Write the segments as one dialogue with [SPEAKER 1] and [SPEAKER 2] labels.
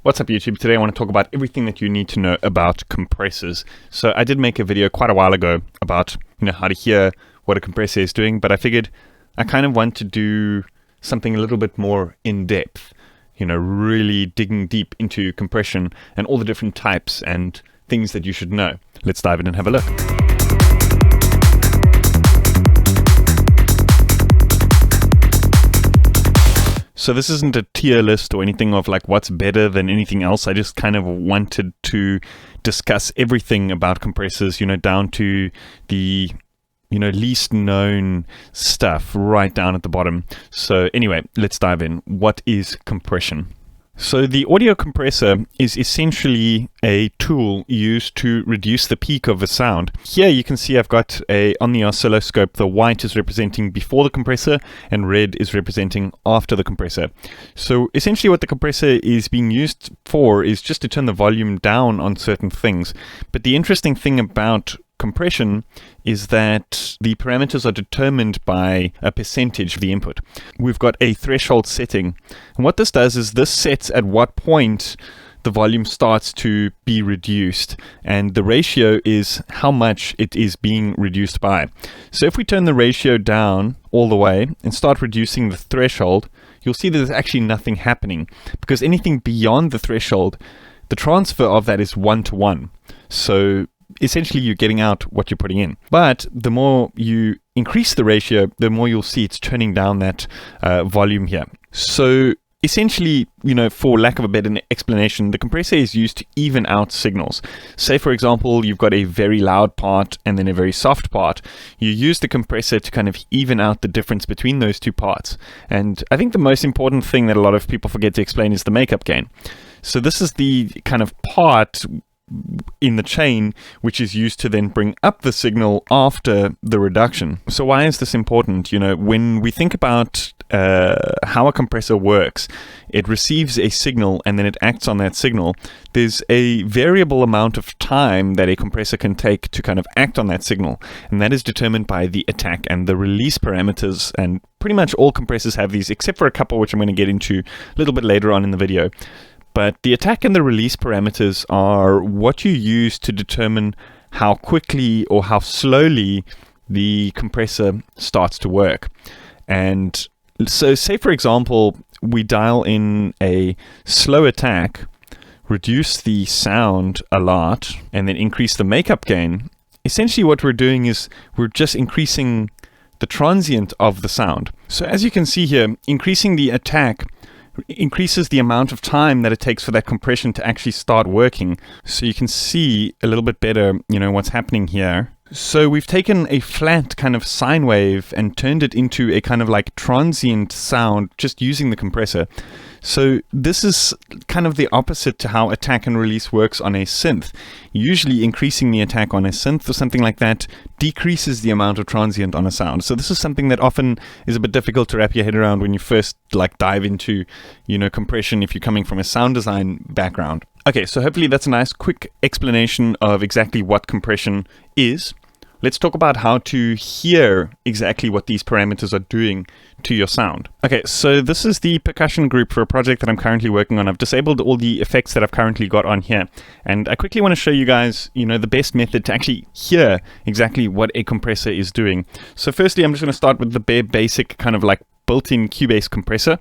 [SPEAKER 1] What's up YouTube? Today I want to talk about everything that you need to know about compressors. So I did make a video quite a while ago about how to hear what a compressor is doing, but I figured I kind of want to do something a little bit more in depth, really digging deep into compression and all the different types and things that you should know. Let's dive in and have a look. So this isn't a tier list or anything of like what's better than anything else. I just kind of wanted to discuss everything about compressors, down to the least known stuff right down at the bottom. So anyway, let's dive in. What is compression? So the audio compressor is essentially a tool used to reduce the peak of a sound. Here you can see I've got on the oscilloscope, the white is representing before the compressor and red is representing after the compressor. So essentially what the compressor is being used for is just to turn the volume down on certain things. But the interesting thing about compression is that the parameters are determined by a percentage of the input. We've got a threshold setting, and what this does is this sets at what point the volume starts to be reduced, and the ratio is how much it is being reduced by. So if we turn the ratio down all the way and start reducing the threshold, you'll see that there's actually nothing happening, because anything beyond the threshold, the transfer of that is 1-to-1. So essentially you're getting out what you're putting in. But the more you increase the ratio, the more you'll see it's turning down that volume here. So essentially, for lack of a better explanation, the compressor is used to even out signals. Say, for example, you've got a very loud part and then a very soft part. You use the compressor to kind of even out the difference between those two parts. And I think the most important thing that a lot of people forget to explain is the makeup gain. So this is the kind of part in the chain which is used to then bring up the signal after the reduction. So why is this important? When we think about how a compressor works, it receives a signal and then it acts on that signal. There's a variable amount of time that a compressor can take to kind of act on that signal, and that is determined by the attack and the release parameters, and pretty much all compressors have these except for a couple which I'm going to get into a little bit later on in the video. But the attack and the release parameters are what you use to determine how quickly or how slowly the compressor starts to work. And so say, for example, we dial in a slow attack, reduce the sound a lot, and then increase the makeup gain. Essentially what we're doing is we're just increasing the transient of the sound. So as you can see here, increasing the attack increases the amount of time that it takes for that compression to actually start working. So you can see a little bit better, what's happening here. So we've taken a flat kind of sine wave and turned it into a kind of like transient sound just using the compressor. So this is kind of the opposite to how attack and release works on a synth. Usually increasing the attack on a synth or something like that decreases the amount of transient on a sound. So this is something that often is a bit difficult to wrap your head around when you first dive into, compression if you're coming from a sound design background. Okay, so hopefully that's a nice quick explanation of exactly what compression is. Let's talk about how to hear exactly what these parameters are doing to your sound. Okay, so this is the percussion group for a project that I'm currently working on. I've disabled all the effects that I've currently got on here. And I quickly want to show you guys, the best method to actually hear exactly what a compressor is doing. So firstly, I'm just going to start with the bare basic kind of like built-in Cubase compressor.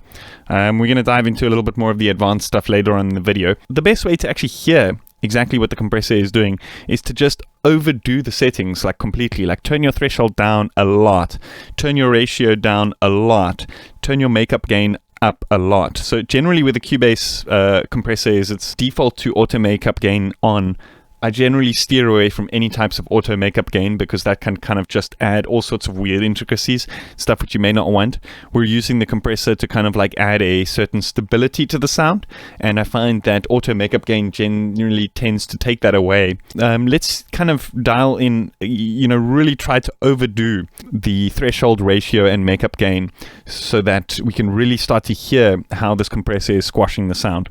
[SPEAKER 1] We're going to dive into a little bit more of the advanced stuff later on in the video. The best way to actually hear exactly what the compressor is doing is to just overdo the settings completely, turn your threshold down a lot, turn your ratio down a lot, turn your makeup gain up a lot. So generally with the Cubase compressor is its default to auto makeup gain on. I generally steer away from any types of auto makeup gain because that can kind of just add all sorts of weird intricacies, stuff which you may not want. We're using the compressor to kind of add a certain stability to the sound, and I find that auto makeup gain generally tends to take that away. Let's kind of dial in, really try to overdo the threshold ratio and makeup gain so that we can really start to hear how this compressor is squashing the sound.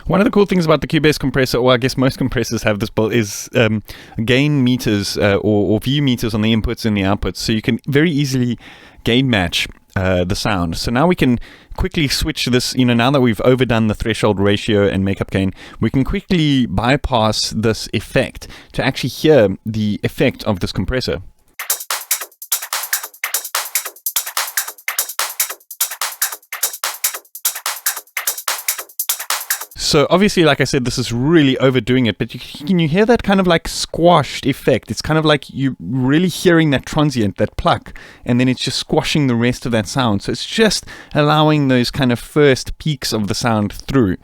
[SPEAKER 1] One of the cool things about the Cubase compressor, or I guess most compressors have this built, is gain meters or view meters on the inputs and the outputs. So you can very easily gain match the sound. So now we can quickly switch this, now that we've overdone the threshold ratio and makeup gain, we can quickly bypass this effect to actually hear the effect of this compressor. So obviously, like I said, this is really overdoing it, but can you hear that kind of like squashed effect? It's kind of like you really hearing that transient, that pluck, and then it's just squashing the rest of that sound. So it's just allowing those kind of first peaks of the sound through.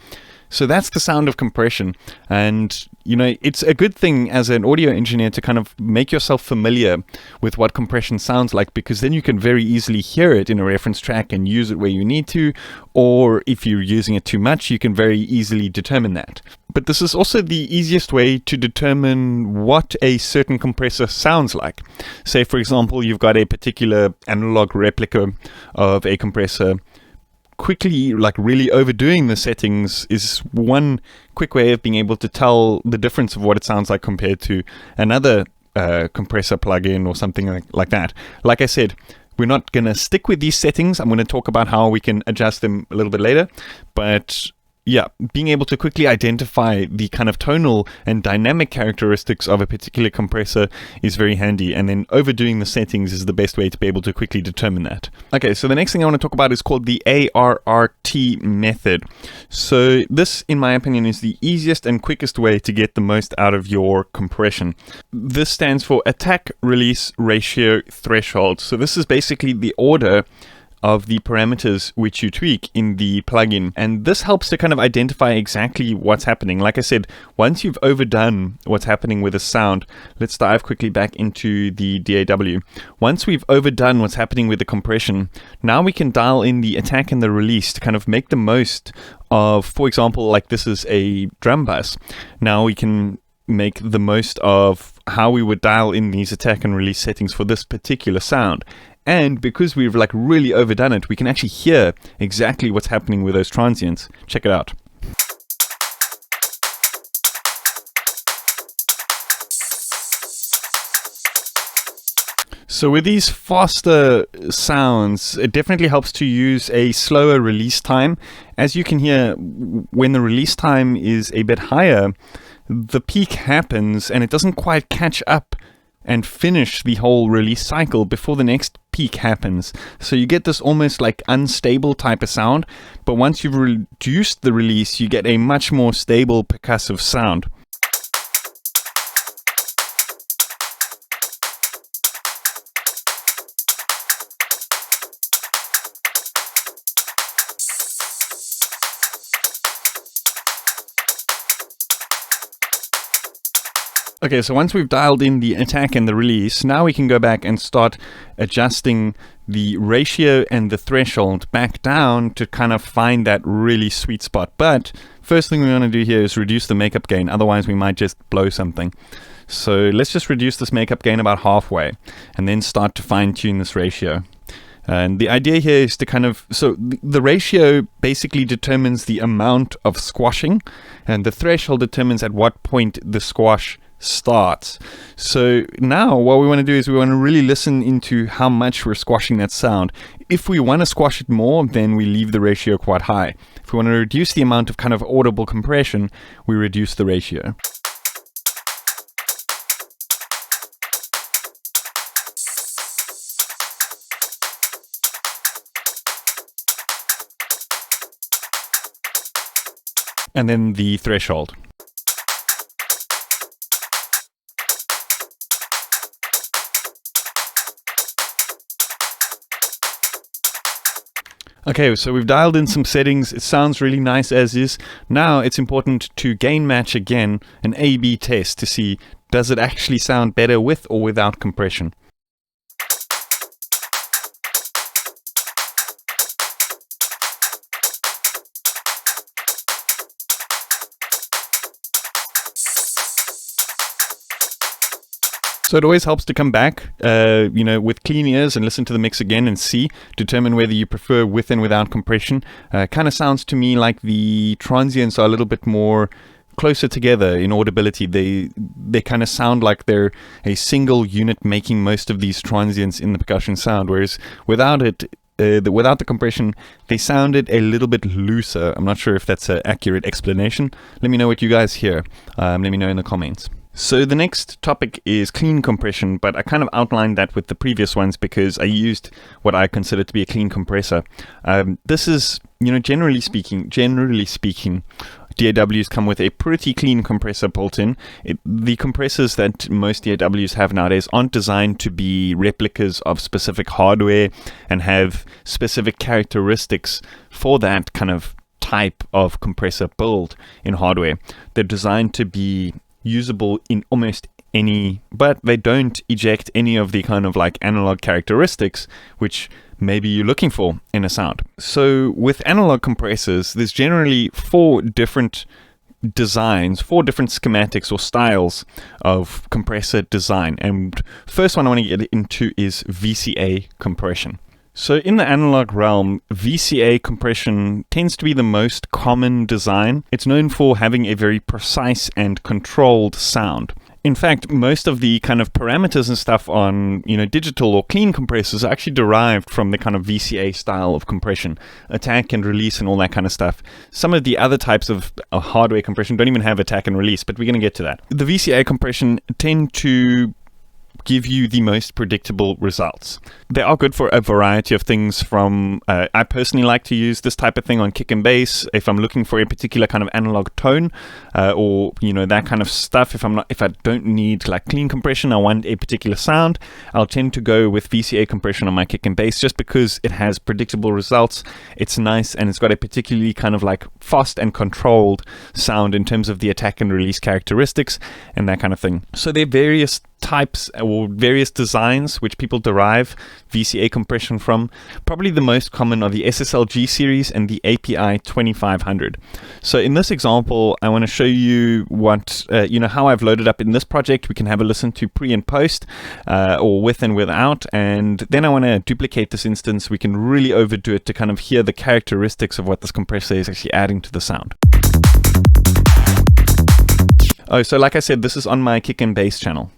[SPEAKER 1] So that's the sound of compression. And, it's a good thing as an audio engineer to kind of make yourself familiar with what compression sounds like, because then you can very easily hear it in a reference track and use it where you need to. Or if you're using it too much, you can very easily determine that. But this is also the easiest way to determine what a certain compressor sounds like. Say, for example, you've got a particular analog replica of a compressor. Quickly, like really overdoing the settings is one quick way of being able to tell the difference of what it sounds like compared to another compressor plugin or something like that. Like I said, we're not going to stick with these settings. I'm going to talk about how we can adjust them a little bit later. But yeah, being able to quickly identify the kind of tonal and dynamic characteristics of a particular compressor is very handy, and then overdoing the settings is the best way to be able to quickly determine that. Okay, so the next thing I want to talk about is called the A.R.R.T method. So this, in my opinion, is the easiest and quickest way to get the most out of your compression. This stands for attack, release, ratio, threshold. So this is basically the order of the parameters which you tweak in the plugin. And this helps to kind of identify exactly what's happening. Like I said, once you've overdone what's happening with a sound, let's dive quickly back into the DAW. Once we've overdone what's happening with the compression, now we can dial in the attack and the release to kind of make the most of, for example, like this is a drum bus. Now we can make the most of how we would dial in these attack and release settings for this particular sound. And because we've like really overdone it, we can actually hear exactly what's happening with those transients. Check it out. So with these faster sounds, it definitely helps to use a slower release time. As you can hear, when the release time is a bit higher, the peak happens and it doesn't quite catch up and finish the whole release cycle before the next peak happens. So you get this almost like unstable type of sound, but once you've reduced the release, you get a much more stable percussive sound. Okay, so once we've dialed in the attack and the release, now we can go back and start adjusting the ratio and the threshold back down to kind of find that really sweet spot. But first thing we want to do here is reduce the makeup gain, otherwise we might just blow something. So let's just reduce this makeup gain about halfway and then start to fine tune this ratio. And the idea here is to kind of, so the ratio basically determines the amount of squashing, and the threshold determines at what point the squash starts. So now what we want to do is we want to really listen into how much we're squashing that sound. If we want to squash it more, then we leave the ratio quite high. If we want to reduce the amount of kind of audible compression, we reduce the ratio. And then the threshold. Okay, so we've dialed in some settings. It sounds really nice as is. Now it's important to gain match again, an A/B test to see, does it actually sound better with or without compression? So it always helps to come back, with clean ears and listen to the mix again and determine whether you prefer with and without compression. Kind of sounds to me like the transients are a little bit more closer together in audibility. They kind of sound like they're a single unit making most of these transients in the percussion sound, whereas without the compression, they sounded a little bit looser. I'm not sure if that's an accurate explanation. Let me know what you guys hear. Let me know in the comments. So the next topic is clean compression, but I kind of outlined that with the previous ones because I used what I consider to be a clean compressor. This is, generally speaking, DAWs come with a pretty clean compressor built in. The compressors that most DAWs have nowadays aren't designed to be replicas of specific hardware and have specific characteristics for that kind of type of compressor build in hardware. They're designed to be usable in almost any, but they don't eject any of the kind of like analog characteristics which maybe you're looking for in a sound. So with analog compressors, there's generally 4 different designs, 4 different schematics or styles of compressor design. And first one I want to get into is VCA compression. So in the analog realm, VCA compression tends to be the most common design. It's known for having a very precise and controlled sound. In fact, most of the kind of parameters and stuff on, digital or clean compressors are actually derived from the kind of VCA style of compression, attack and release and all that kind of stuff. Some of the other types of hardware compression don't even have attack and release, but we're going to get to that. The VCA compression tend to give you the most predictable results. They are good for a variety of things from, I personally like to use this type of thing on kick and bass if I'm looking for a particular kind of analog tone, or that kind of stuff. If I don't need like clean compression, I want a particular sound, I'll tend to go with VCA compression on my kick and bass just because it has predictable results. It's nice and it's got a particularly kind of like fast and controlled sound in terms of the attack and release characteristics and that kind of thing. So there are various types or various designs which people derive VCA compression from. Probably the most common are the SSLG series and the API 2500. So in this example, I want to show you what, how I've loaded up in this project. We can have a listen to pre and post, or with and without. And then I want to duplicate this instance. We can really overdo it to kind of hear the characteristics of what this compressor is actually adding to the sound. Oh, so like I said, this is on my kick and bass channel.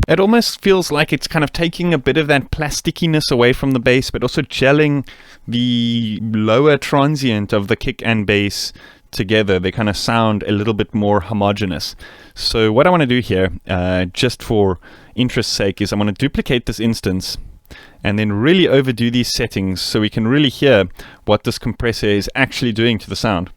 [SPEAKER 1] It almost feels like it's kind of taking a bit of that plastickiness away from the bass, but also gelling the lower transient of the kick and bass together. They kind of sound a little bit more homogeneous. So what I want to do here, just for interest's sake, is I want to duplicate this instance and then really overdo these settings so we can really hear what this compressor is actually doing to the sound.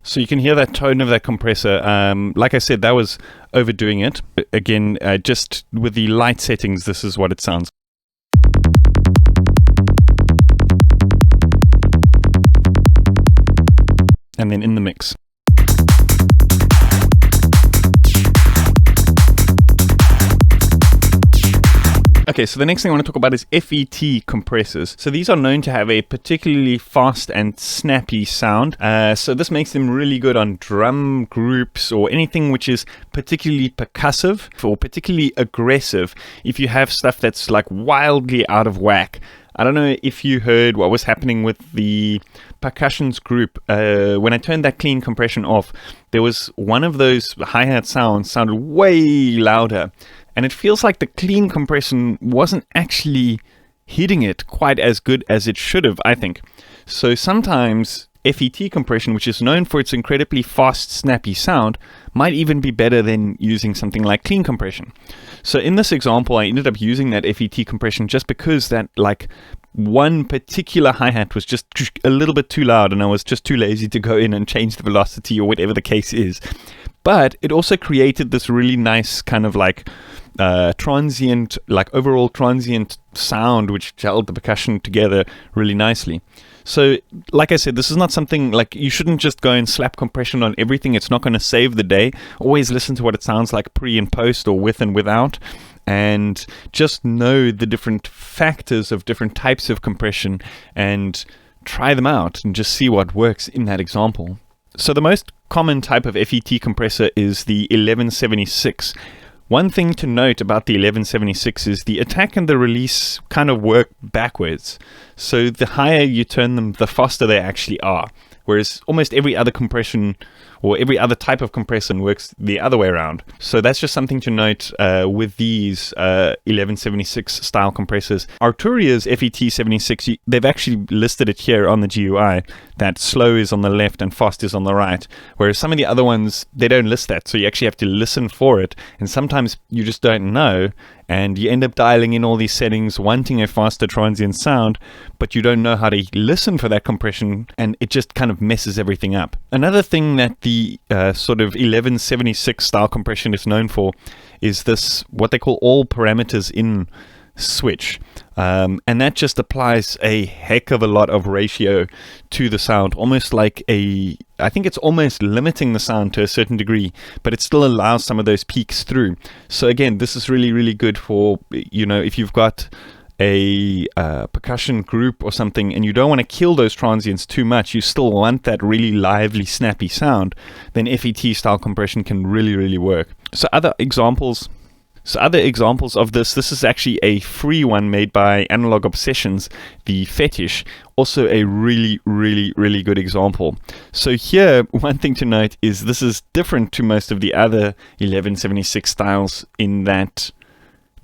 [SPEAKER 1] So you can hear that tone of that compressor. Like I said, that was overdoing it. Again, just with the light settings, this is what it sounds. And then in the mix. Okay, so the next thing I want to talk about is FET compressors. So these are known to have a particularly fast and snappy sound. So this makes them really good on drum groups or anything which is particularly percussive or particularly aggressive. If you have stuff that's like wildly out of whack. I don't know if you heard what was happening with the percussions group. When I turned that clean compression off, there was one of those hi-hat sounds sounded way louder. And it feels like the clean compression wasn't actually hitting it quite as good as it should have, I think. So sometimes FET compression, which is known for its incredibly fast, snappy sound, might even be better than using something like clean compression. So in this example, I ended up using that FET compression just because that like one particular hi-hat was just a little bit too loud and I was just too lazy to go in and change the velocity or whatever the case is. But it also created this really nice kind of like transient, like overall transient sound, which held the percussion together really nicely. So, like I said, this is not something like you shouldn't just go and slap compression on everything. It's not going to save the day. Always listen to what it sounds like pre and post or with and without. And just know the different factors of different types of compression and try them out and just see what works in that example. So the most common type of FET compressor is the 1176. One thing to note about the 1176 is the attack and the release kind of work backwards. So the higher you turn them, the faster they actually are. Whereas almost every other compression or every other type of compressor works the other way around. So that's just something to note with these 1176 style compressors. Arturia's FET76, they've actually listed it here on the GUI, that slow is on the left and fast is on the right. Whereas some of the other ones, they don't list that. So you actually have to listen for it. And sometimes you just don't know. And you end up dialing in all these settings, wanting a faster transient sound, but you don't know how to listen for that compression, and it just kind of messes everything up. Another thing that the sort of 1176 style compression is known for is this, what they call all parameters in switch. And that just applies a heck of a lot of ratio to the sound, almost like I think it's almost limiting the sound to a certain degree, but it still allows some of those peaks through. So again, this is really, really good for, you know, if you've got a percussion group or something and you don't want to kill those transients too much, you still want that really lively, snappy sound, then FET style compression can really, really work. So other examples of this is actually a free one made by Analog Obsessions, the Fetish, also a really, really, really good example. So here, one thing to note is this is different to most of the other 1176 styles in that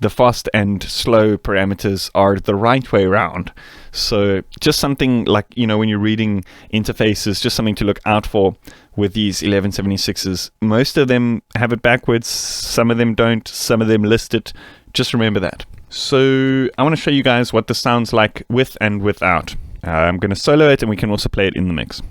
[SPEAKER 1] the fast and slow parameters are the right way around. So just something like, you know, when you're reading interfaces, just something to look out for with these 1176s. Most of them have it backwards, some of them don't, some of them list it. Just remember that. So I want to show you guys what this sounds like with and without. I'm going to solo it and we can also play it in the mix.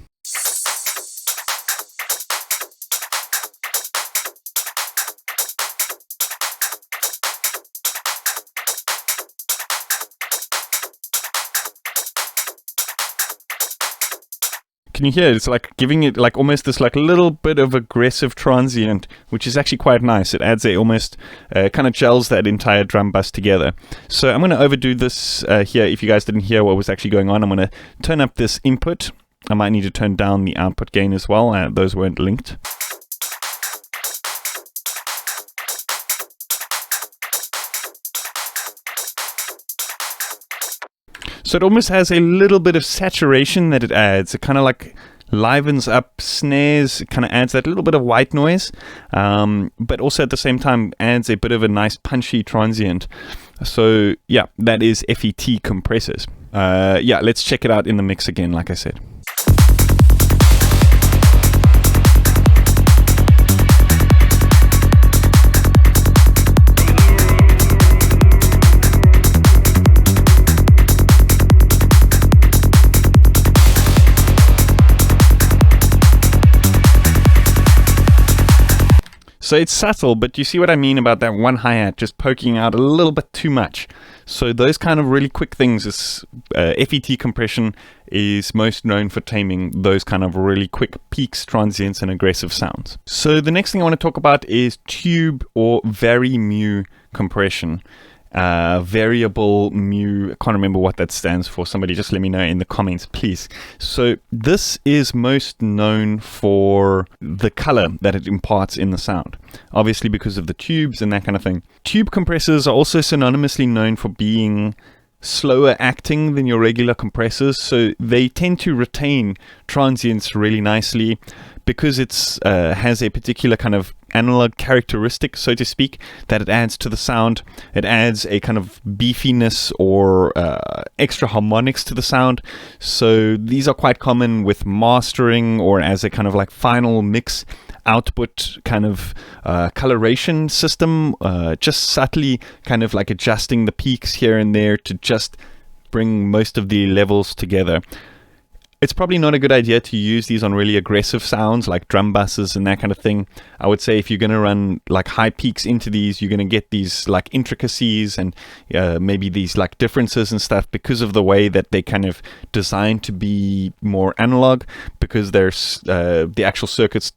[SPEAKER 1] Can you hear it? It's like giving it like almost this like little bit of aggressive transient, which is actually quite nice. It adds a almost kind of gels that entire drum bus together. So I'm going to overdo this here. If you guys didn't hear what was actually going on, I'm going to turn up this input. I might need to turn down the output gain as well. Those weren't linked. So it almost has a little bit of saturation that it adds. It kind of like livens up snares. It kind of adds that little bit of white noise, but also at the same time adds a bit of a nice punchy transient. So yeah, that is FET compressors. Yeah, let's check it out in the mix again, like I said. So it's subtle, but you see what I mean about that one hi-hat just poking out a little bit too much. So those kind of really quick things is FET compression is most known for taming those kind of really quick peaks, transients, and aggressive sounds. So the next thing I want to talk about is tube or VariMu compression. Variable mu, I can't remember what that stands for. Somebody just let me know in the comments, please. So this is most known for the color that it imparts in the sound, obviously because of the tubes and that kind of thing. Tube compressors are also synonymously known for being slower acting than your regular compressors, so they tend to retain transients really nicely because it's has a particular kind of analog characteristic, so to speak, that it adds to the sound. It adds a kind of beefiness or extra harmonics to the sound. So these are quite common with mastering or as a kind of like final mix. output kind of coloration system, just subtly kind of like adjusting the peaks here and there to just bring most of the levels together. It's probably not a good idea to use these on really aggressive sounds like drum basses and that kind of thing. I would say if you're going to run like high peaks into these, you're going to get these like intricacies and maybe these like differences and stuff because of the way that they kind of designed to be more analog, because there's the actual circuits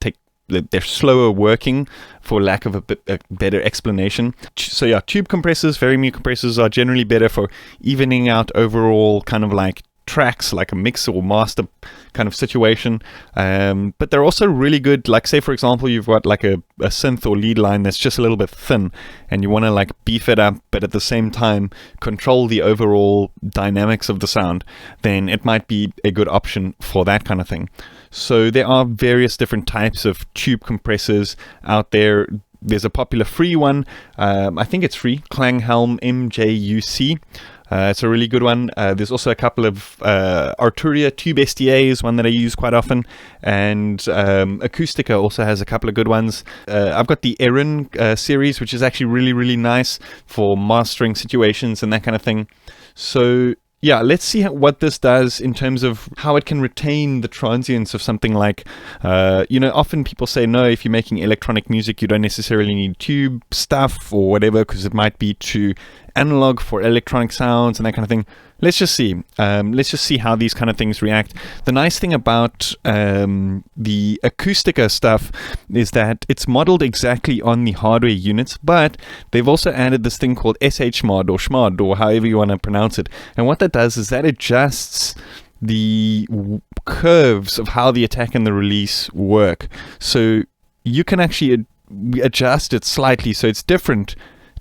[SPEAKER 1] they're slower working, for lack of a better explanation. So yeah, tube compressors, VariMu compressors are generally better for evening out overall kind of like tracks, like a mix or master kind of situation, but they're also really good, like say for example you've got like a synth or lead line that's just a little bit thin and you want to like beef it up but at the same time control the overall dynamics of the sound, then it might be a good option for that kind of thing. So there are various different types of tube compressors out there. There's a popular free one, I think it's free, Klanghelm MJUC. It's a really good one. There's also a couple of Arturia Tube SDA is one that I use quite often, and Acoustica also has a couple of good ones. I've got the A.R.R.T series, which is actually really, really nice for mastering situations and that kind of thing. So yeah, let's see what this does in terms of how it can retain the transients of something like, often people say, no, if you're making electronic music, you don't necessarily need tube stuff or whatever, because it might be too analog for electronic sounds and that kind of thing. Let's just see. Let's just see how these kind of things react. The nice thing about the Acoustica stuff is that it's modeled exactly on the hardware units, but they've also added this thing called SHMod or SHMod or however you want to pronounce it. And what that does is that adjusts the curves of how the attack and the release work. So you can actually adjust it slightly so it's different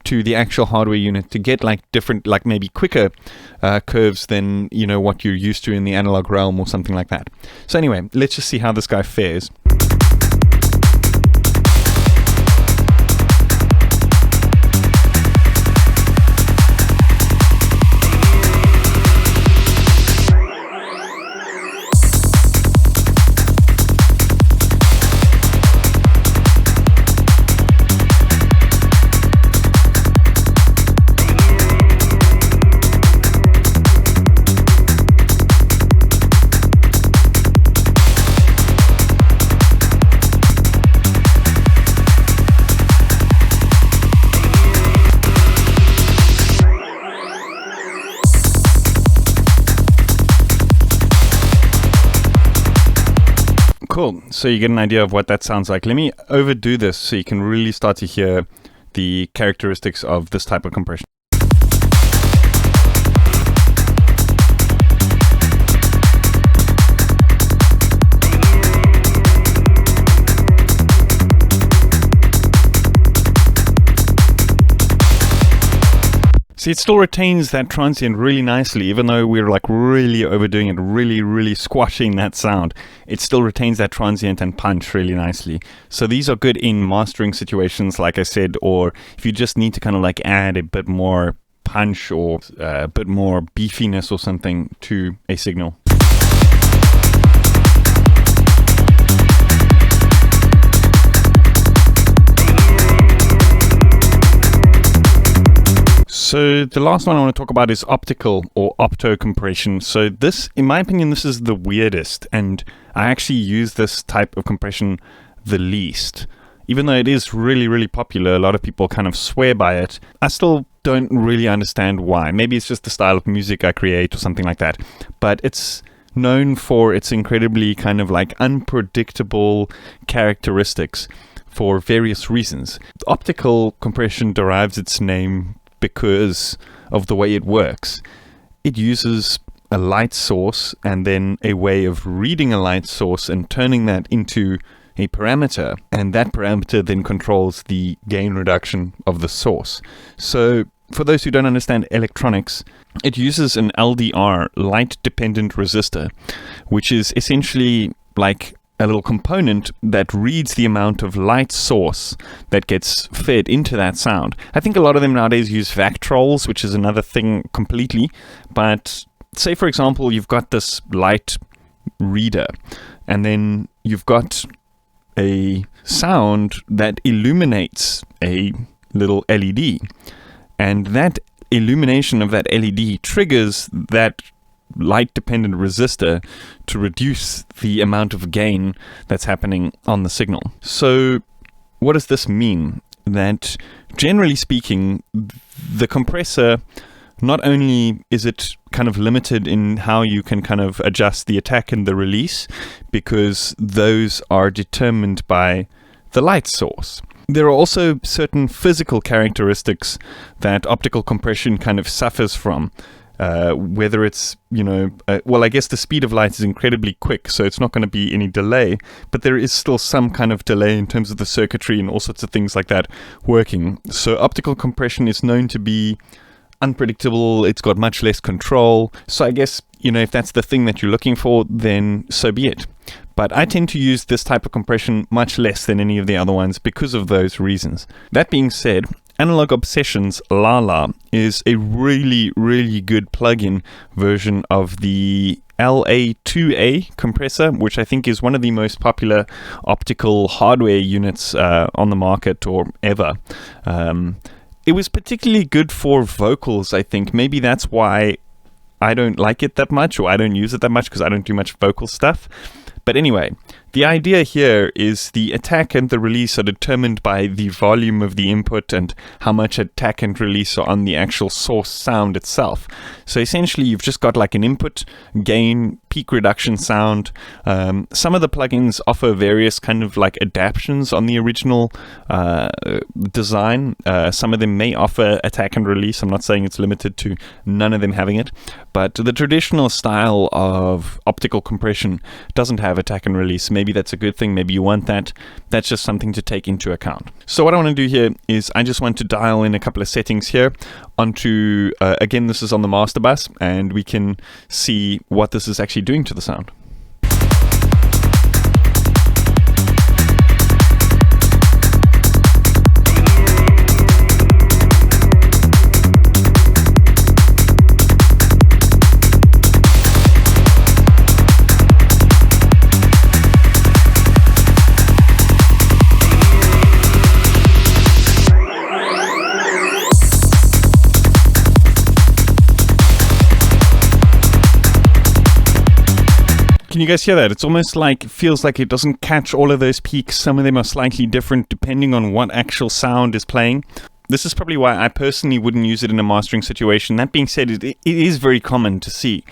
[SPEAKER 1] to the actual hardware unit to get like different, like maybe quicker curves than what you're used to in the analog realm or something like that. So anyway, let's just see how this guy fares. Cool. So you get an idea of what that sounds like. Let me overdo this so you can really start to hear the characteristics of this type of compression. See, it still retains that transient really nicely, even though we're like really overdoing it, really, really squashing that sound. It still retains that transient and punch really nicely. So these are good in mastering situations, like I said, or if you just need to kind of like add a bit more punch or a bit more beefiness or something to a signal. So the last one I want to talk about is optical or opto compression. So this, in my opinion, this is the weirdest, and I actually use this type of compression the least. Even though it is really, really popular, a lot of people kind of swear by it. I still don't really understand why. Maybe it's just the style of music I create or something like that. But it's known for its incredibly kind of like unpredictable characteristics for various reasons. Optical compression derives its name because of the way it works. It uses a light source and then a way of reading a light source and turning that into a parameter, and that parameter then controls the gain reduction of the source. So for those who don't understand electronics, it uses an LDR, light dependent resistor, which is essentially like a little component that reads the amount of light source that gets fed into that sound. I think a lot of them nowadays use Vactrols, which is another thing completely. But say, for example, you've got this light reader, and then you've got a sound that illuminates a little LED. And that illumination of that LED triggers that light-dependent resistor to reduce the amount of gain that's happening on the signal. So what does this mean? That generally speaking, the compressor, not only is it kind of limited in how you can kind of adjust the attack and the release, because those are determined by the light source. There are also certain physical characteristics that optical compression kind of suffers from. Whether it's, well, I guess the speed of light is incredibly quick, so it's not going to be any delay, but there is still some kind of delay in terms of the circuitry and all sorts of things like that working. So optical compression is known to be unpredictable, it's got much less control. So I guess, if that's the thing that you're looking for, then so be it. But I tend to use this type of compression much less than any of the other ones because of those reasons. That being said, Analog Obsession's Lala is a really, really good plugin version of the LA2A compressor, which I think is one of the most popular optical hardware units on the market or ever. It was particularly good for vocals, I think. Maybe that's why I don't like it that much, or I don't use it that much, because I don't do much vocal stuff. But anyway, the idea here is the attack and the release are determined by the volume of the input and how much attack and release are on the actual source sound itself. So essentially, you've just got like an input, gain, peak reduction sound. Some of the plugins offer various kind of like adaptations on the original design. Some of them may offer attack and release. I'm not saying it's limited to none of them having it. But the traditional style of optical compression doesn't have attack and release. Maybe that's a good thing. Maybe you want that. That's just something to take into account. So what I want to do here is I just want to dial in a couple of settings here onto, again, this is on the master bus, and we can see what this is actually doing to the sound. Can you guys hear that? It's almost like, feels like it doesn't catch all of those peaks. Some of them are slightly different depending on what actual sound is playing. This is probably why I personally wouldn't use it in a mastering situation. That being said, it is very common to see.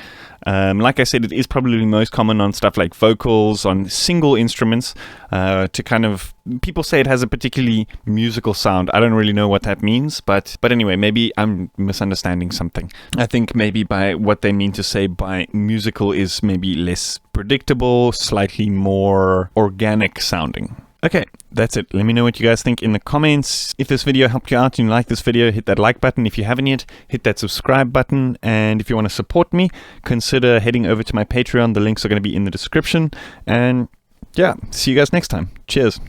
[SPEAKER 1] Like I said, it is probably most common on stuff like vocals, on single instruments, to kind of, people say it has a particularly musical sound. I don't really know what that means, but anyway, maybe I'm misunderstanding something. I think maybe by what they mean to say by musical is maybe less predictable, slightly more organic sounding. Okay, that's it. Let me know what you guys think in the comments. If this video helped you out and you like this video, hit that like button. If you haven't yet, hit that subscribe button. And if you want to support me, consider heading over to my Patreon. The links are going to be in the description. And yeah, see you guys next time. Cheers.